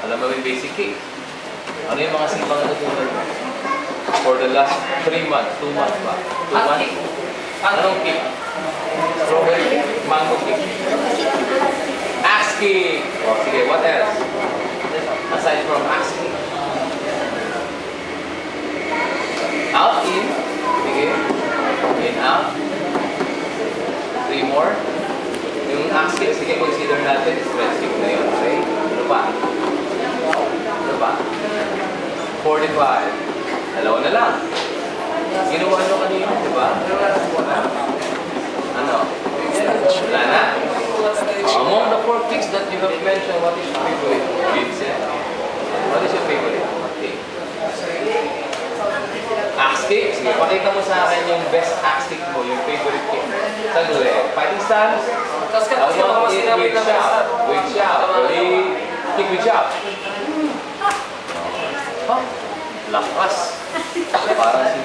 Alam mo yung basic kick. Ano yung mga sipang natutunan mo? For the last 3 months, 2 months ba? 2 months? Anong kick? Strawberry kick? Mango kick? Axe kick! O, sige, what else? Aside from axe kick. Out, in. Sige. In, out. 3 more. Yung axe kick, sige, consider natin, stretch kick na yun. Okay? Ano pa? Ano pa? 45. Dalawa na lang. Ginawa nyo kanina, di ba? Ano? Wala na? Among the 4 kicks that you have mentioned, what is your favorite? Vincent? What is your favorite? Okay. Axe kick? Sige, pakita mo sa akin yung best axe kick mo, yung favorite kick. Saglit. Fighting stance? I want it with shout. With shout. Ready? Kick with shout. Lakas. Parang